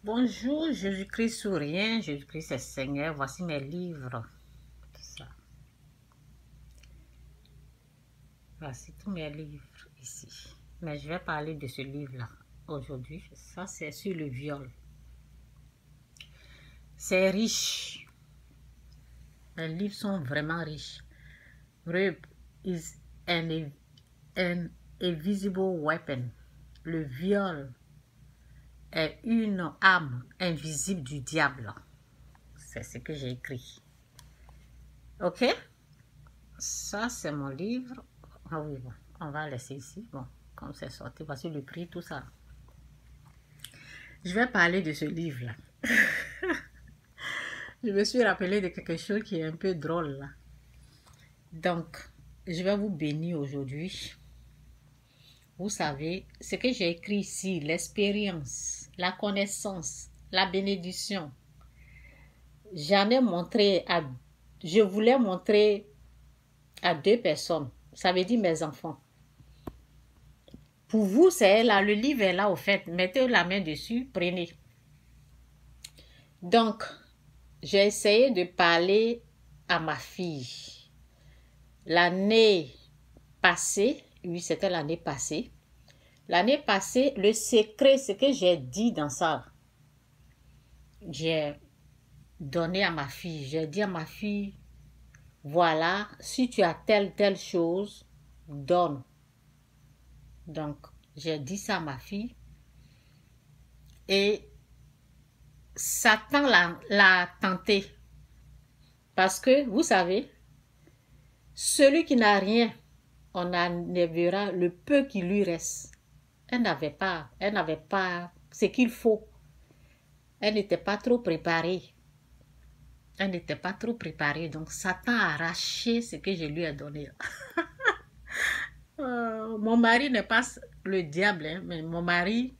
Bonjour, Jésus-Christ souriant, Jésus-Christ est Seigneur, voici mes livres. Tout ça. Voici tous mes livres ici. Mais je vais parler de ce livre-là aujourd'hui. Ça, c'est sur le viol. C'est riche. Les livres sont vraiment riches. Rape is an invisible weapon. Le viol est une arme invisible du diable. C'est ce que j'ai écrit. Ok? Ça, c'est mon livre. Ah oui, bon, on va laisser ici. Bon, comme c'est sorti, voici le prix, tout ça. Je vais parler de ce livre-là. Je me suis rappelé de quelque chose qui est un peu drôle là. Donc, je vais vous bénir aujourd'hui. Vous savez, ce que j'ai écrit ici, l'expérience, la connaissance, la bénédiction. Je voulais montrer à 2 personnes. Ça veut dire mes enfants. Pour vous, c'est là, le livre est là au fait. Mettez la main dessus, prenez. Donc, j'ai essayé de parler à ma fille. L'année passée, oui, c'était l'année passée. L'année passée, le secret, ce que j'ai dit dans ça, j'ai donné à ma fille. J'ai dit à ma fille, voilà, si tu as telle chose, donne. Donc, j'ai dit ça à ma fille. Et Satan l'a tenté. Parce que, vous savez, celui qui n'a rien, on enlèvera le peu qui lui reste. Elle n'avait pas ce qu'il faut. Elle n'était pas trop préparée. Donc, Satan a arraché ce que je lui ai donné. Mon mari n'est pas le diable, hein, mais mon mari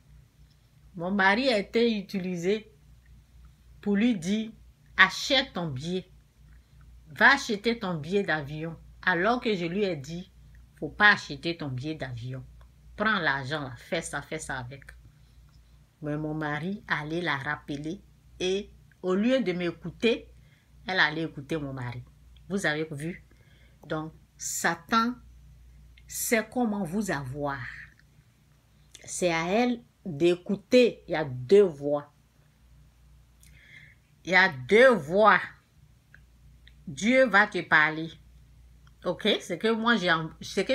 a été utilisé pour lui dire, achète ton billet. Va acheter ton billet d'avion. Alors que je lui ai dit, faut pas acheter ton billet d'avion. Prends l'argent là, fais ça avec. Mais mon mari allait la rappeler et au lieu de m'écouter, elle allait écouter mon mari. Vous avez vu? Donc, Satan sait comment vous avoir. C'est à elle d'écouter. Il y a 2 voix. Il y a 2 voix. Dieu va te parler. Ok? Ce que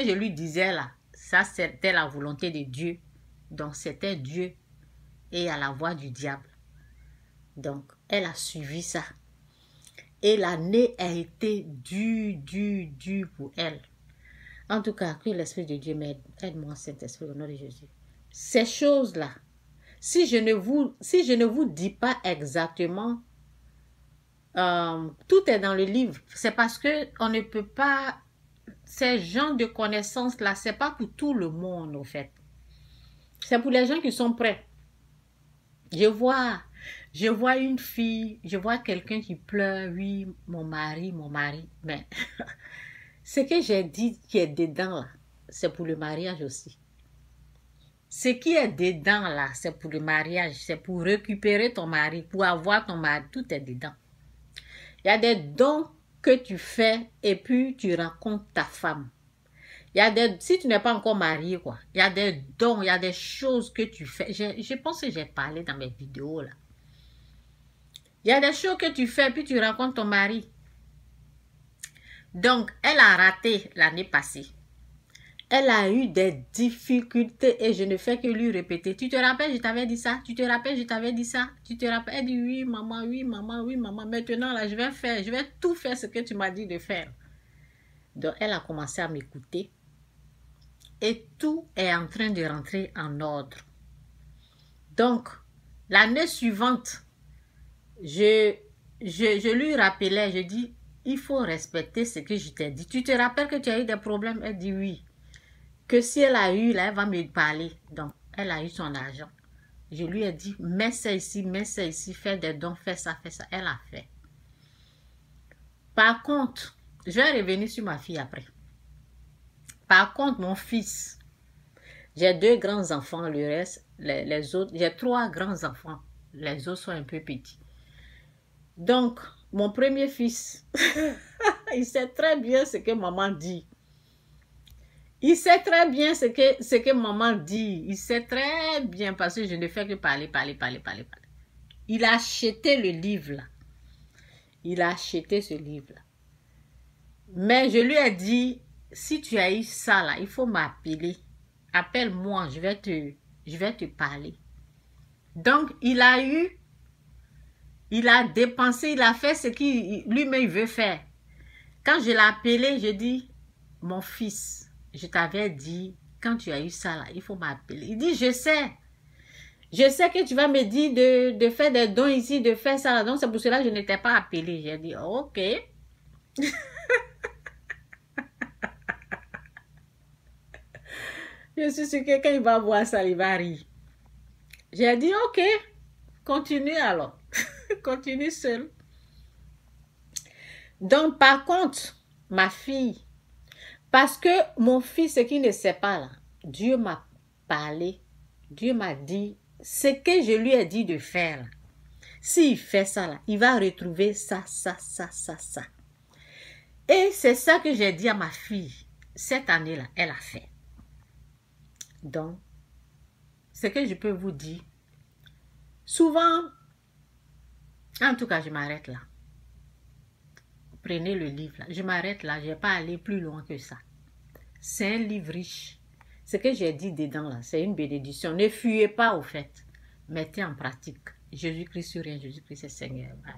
je lui disais là, ça c'était la volonté de Dieu. Donc, c'était Dieu. Et il y a la voix du diable. Donc, elle a suivi ça. Et l'année a été dure pour elle. En tout cas, que l'Esprit de Dieu m'aide. Aide-moi, Saint-Esprit, au nom de Jésus. Ces choses-là, si je ne vous dis pas exactement, tout est dans le livre. C'est parce que on ne peut pas, ces genres de connaissances-là, c'est pas pour tout le monde, au fait. C'est pour les gens qui sont prêts. Je vois une fille, je vois quelqu'un qui pleure, oui, mon mari, mais ce que j'ai dit qui est dedans là, c'est pour le mariage aussi. Ce qui est dedans là, c'est pour le mariage, c'est pour récupérer ton mari, pour avoir ton mari, tout est dedans. Il y a des dons que tu fais et puis tu rencontres ta femme. Si tu n'es pas encore marié, quoi, il y a des dons, il y a des choses que tu fais. Je pense que j'ai parlé dans mes vidéos là. Il y a des choses que tu fais puis tu rencontres ton mari. Donc, elle a raté l'année passée. Elle a eu des difficultés et je ne fais que lui répéter. Tu te rappelles, je t'avais dit ça? Tu te rappelles, je t'avais dit ça? Tu te rappelles? Elle dit oui, maman, oui, maman, oui, maman. Maintenant, là, je vais tout faire ce que tu m'as dit de faire. Donc, elle a commencé à m'écouter. Et tout est en train de rentrer en ordre. Donc, l'année suivante, je lui rappelais, je dis, il faut respecter ce que je t'ai dit. Tu te rappelles que tu as eu des problèmes? Elle dit oui. Que si elle a eu, là, elle va me parler. Donc, elle a eu son argent. Je lui ai dit, mets ça ici, fais des dons, fais ça. Elle a fait. Par contre, je vais revenir sur ma fille après. Par contre, mon fils, j'ai 2 grands enfants, le reste, les autres, j'ai 3 grands enfants. les autres sont un peu petits. Donc, mon premier fils, il sait très bien ce que maman dit. Il sait très bien ce que maman dit. Il sait très bien parce que je ne fais que parler. Il a acheté le livre là. Il a acheté ce livre là. Mais je lui ai dit, si tu as eu ça là, il faut m'appeler. Appelle-moi, je vais te parler. Donc, il a dépensé, il a fait ce qu'il lui-même veut faire. Quand je l'ai appelé, je dis, mon fils, je t'avais dit, quand tu as eu ça là, il faut m'appeler. Il dit, je sais que tu vas me dire de faire des dons ici, de faire ça là. Donc, c'est pour cela que je ne t'ai pas appelé. J'ai dit, ok. Je suis sûre que quand il va voir ça, il va rire. J'ai dit, ok, continue alors. Continue seul. Donc, par contre, ma fille, parce que mon fils, ce qu'il ne sait pas là, Dieu m'a parlé, Dieu m'a dit, ce que je lui ai dit de faire, s'il fait ça là, il va retrouver ça. Et c'est ça que j'ai dit à ma fille, cette année-là, elle a fait. Donc, ce que je peux vous dire, souvent, en tout cas, je m'arrête là. Prenez le livre là. Je m'arrête là, je ne vais pas aller plus loin que ça. C'est un livre riche. Ce que j'ai dit dedans là, c'est une bénédiction. Ne fuyez pas au fait. Mettez en pratique. Jésus-Christ sur rien, Jésus-Christ est Seigneur. Bye.